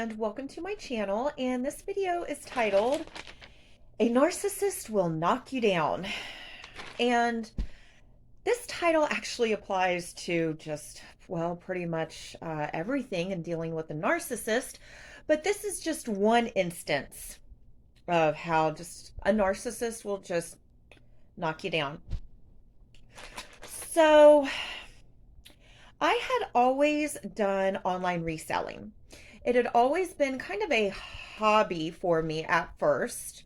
and welcome to my channel. And this video is titled, A Narcissist Will Knock You Down. And this title actually applies to just, well, pretty much everything in dealing with a narcissist. But this is just one instance of how just a narcissist will just knock you down. So I had always done online reselling. It had always been kind of a hobby for me at first.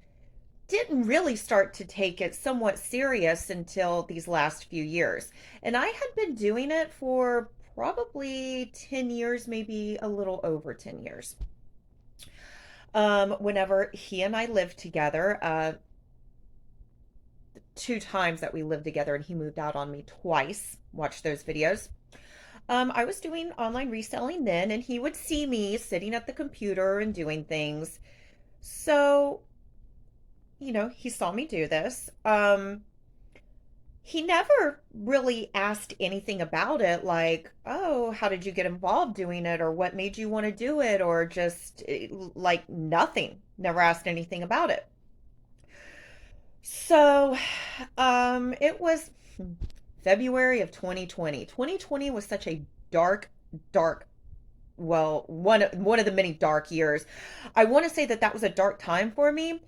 Didn't really start to take it somewhat serious until these last few years. And I had been doing it for probably 10 years, maybe a little over 10 years. Whenever he and I lived together, two times that we lived together, and he moved out on me twice. Watch those videos. I was doing online reselling then, and he would see me sitting at the computer and doing things. So, he saw me do this. He never really asked anything about it, like, oh, how did you get involved doing it, or what made you want to do it, or just like nothing. Never asked anything about it. So, it was February of 2020. 2020 was such a dark, well, one of the many dark years. I want to say that was a dark time for me,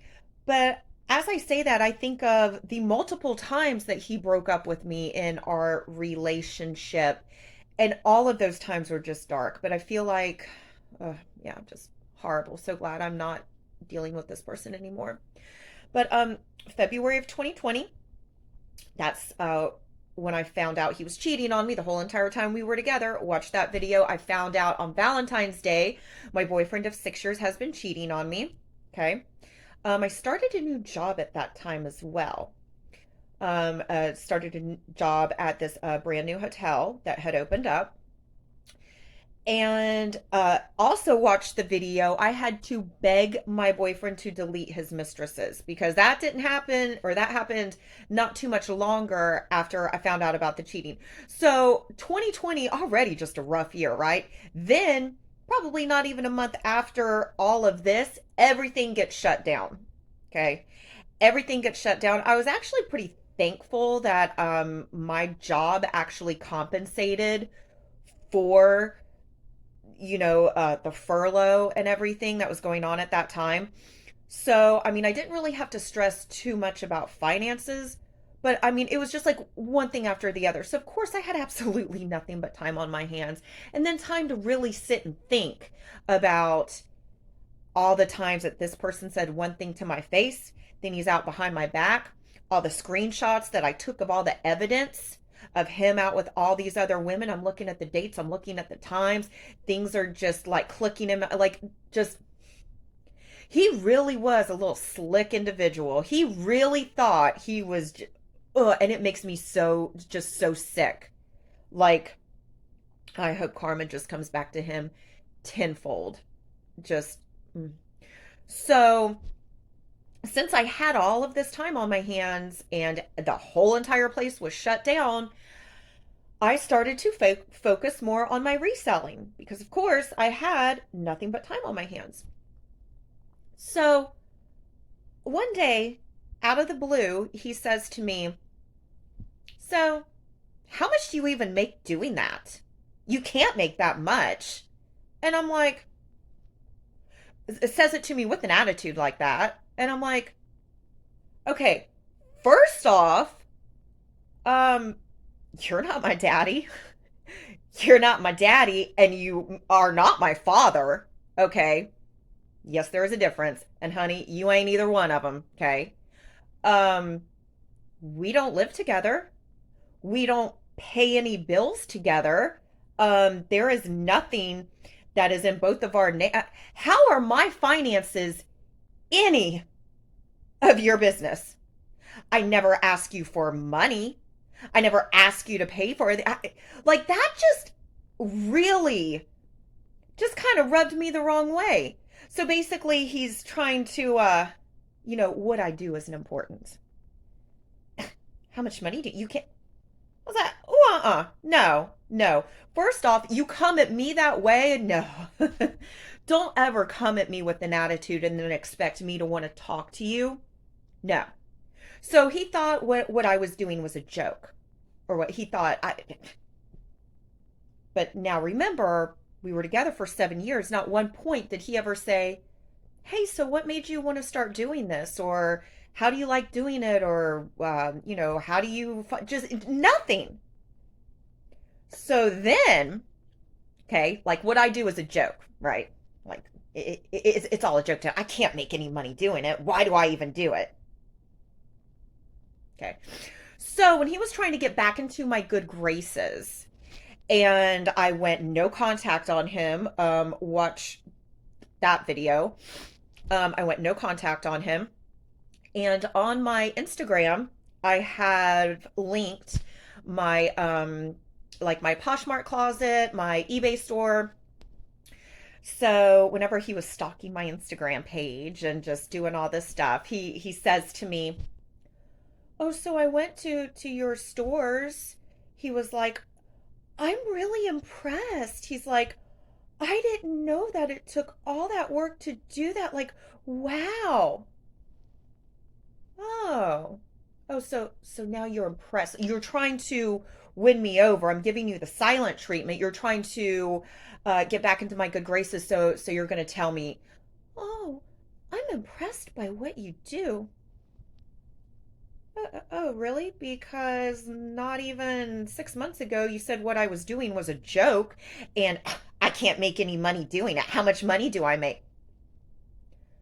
but as I say that, I think of the multiple times that he broke up with me in our relationship, and all of those times were just dark. But I feel like, yeah, just horrible. So glad I'm not dealing with this person anymore. But February of 2020, that's when I found out he was cheating on me the whole entire time we were together. Watch that video. I found out on Valentine's Day, my boyfriend of 6 years has been cheating on me. Okay. I started a new job at that time as well. Started a job at this brand new hotel that had opened up. And also watched the video. I had to beg my boyfriend to delete his mistresses because that didn't happen, or that happened not too much longer after I found out about the cheating. So 2020, already just a rough year, right? Then probably not even a month after all of this, everything gets shut down. Okay. Everything gets shut down. I was actually pretty thankful that my job actually compensated for the furlough and everything that was going on at that time. So, I didn't really have to stress too much about finances, but it was just like one thing after the other. So, of course, I had absolutely nothing but time on my hands, and then time to really sit and think about all the times that this person said one thing to my face, then he's out behind my back, all the screenshots that I took of all the evidence of him out with all these other women. I'm looking at the dates, I'm looking at the times. Things are just like clicking him, like just, he really was a little slick individual. He really thought he was, and it makes me so sick. Like, I hope karma just comes back to him tenfold. Just, so since I had all of this time on my hands and the whole entire place was shut down, I started to focus more on my reselling because, of course, I had nothing but time on my hands. So one day, out of the blue, he says to me, so how much do you even make doing that? You can't make that much. And I'm like, it says it to me with an attitude like that. And I'm like, okay, first off, you're not my daddy. You're not my daddy, and you are not my father. Okay. Yes, there is a difference. And honey, you ain't either one of them. Okay. We don't live together. We don't pay any bills together. There is nothing that is in both of our How are my finances any of your business? I never ask you for money. I never ask you to pay for it. Like, that just really just kind of rubbed me the wrong way. So basically, he's trying to, what I do isn't important. How much money do you can? I was like, No, no. First off, you come at me that way? No. Don't ever come at me with an attitude and then expect me to want to talk to you. No. So he thought what I was doing was a joke, or what he thought I. But now remember, we were together for 7 years. Not one point did he ever say, "Hey, so what made you want to start doing this?" Or "How do you like doing it?" Or how do you just nothing. So then, okay, like what I do is a joke, right? Like it's all a joke. I can't make any money doing it. Why do I even do it? Okay. So when he was trying to get back into my good graces, and I went no contact on him, watch that video. I went no contact on him. And on my Instagram, I have linked my like my Poshmark closet, my eBay store. So whenever he was stalking my Instagram page and just doing all this stuff, he says to me, "Oh, so I went to your stores." He was like, "I'm really impressed." He's like, "I didn't know that it took all that work to do that. Like, wow." Oh. Oh, so now you're impressed. You're trying to win me over. I'm giving you the silent treatment. You're trying to get back into my good graces. So you're going to tell me, "Oh, I'm impressed by what you do." Oh, really? Because not even 6 months ago you said what I was doing was a joke, and I can't make any money doing it. How much money do I make?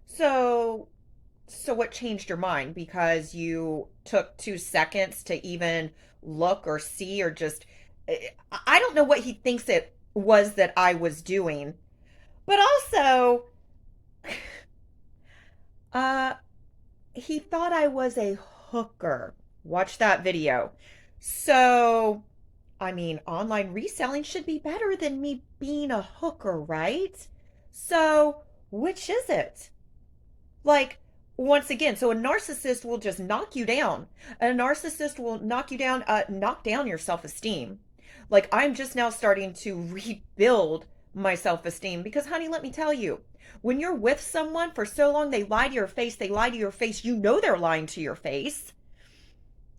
So So what changed your mind? Because you took 2 seconds to even look or see, or just, I don't know what he thinks it was that I was doing. But also, uh, he thought I was a hooker. Watch that video. So, I mean, online reselling should be better than me being a hooker, right? So, which is it? Like, once again, so a narcissist will just knock you down. A narcissist will knock you down, knock down your self-esteem. Like, I'm just now starting to rebuild my self-esteem because, honey, let me tell you, when you're with someone for so long, they lie to your face, they lie to your face, you know they're lying to your face,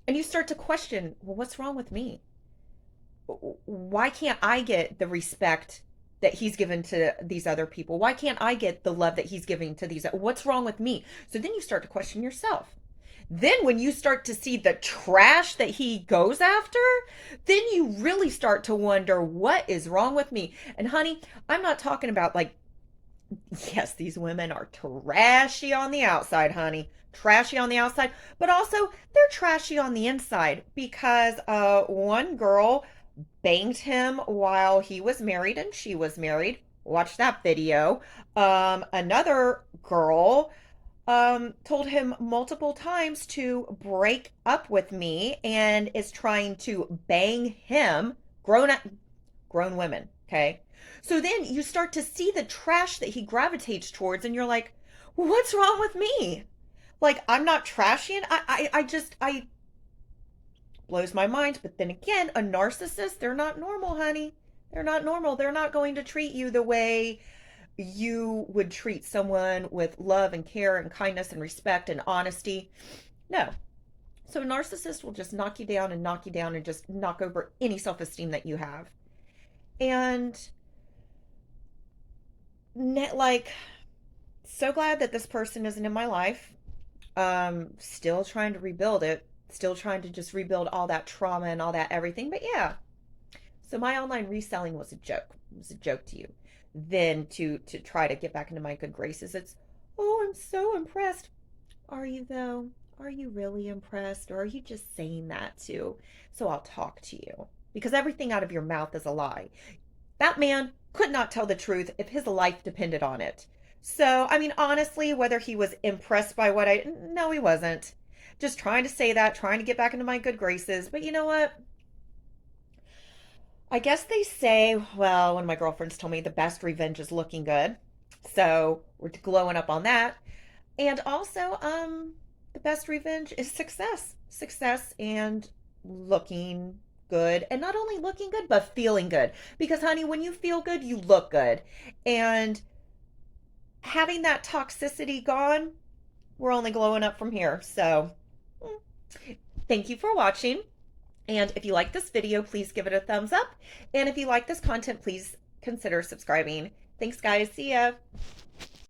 and you start to question, well, what's wrong with me? Why can't I get the respect that he's given to these other people? Why can't I get the love that he's giving to these? What's wrong with me? So then you start to question yourself. Then when you start to see the trash that he goes after, then you really start to wonder, what is wrong with me? And honey, I'm not talking about like, yes, these women are trashy on the outside, honey. Trashy on the outside, but also they're trashy on the inside because one girl banged him while he was married and she was married. Watch that video. Another girl told him multiple times to break up with me and is trying to bang him. Grown women, okay? So then you start to see the trash that he gravitates towards, and you're like, what's wrong with me? Like, I'm not trashy, and I blows my mind. But then again, a narcissist, they're not normal, honey. They're not normal. They're not going to treat you the way you would treat someone with love and care and kindness and respect and honesty. No. So a narcissist will just knock you down and just knock over any self-esteem that you have. And like, so glad that this person isn't in my life. Still trying to rebuild it. Still trying to just rebuild all that trauma and all that everything. But yeah. So my online reselling was a joke. It was a joke to you. Then to try to get back into my good graces, it's, oh, I'm so impressed. Are you though? Are you really impressed? Or are you just saying that too? So I'll talk to you. Because everything out of your mouth is a lie. That man could not tell the truth if his life depended on it. So, I mean, honestly, whether he was impressed by what I, no, he wasn't. Just trying to say that, trying to get back into my good graces. But you know what? I guess they say, well, one of my girlfriends told me the best revenge is looking good. So we're glowing up on that. And also, the best revenge is success. Success and looking good, and not only looking good, but feeling good. Because, honey, when you feel good, you look good. And having that toxicity gone, we're only glowing up from here. So, thank you for watching. And if you like this video, please give it a thumbs up. And if you like this content, please consider subscribing. Thanks, guys. See ya.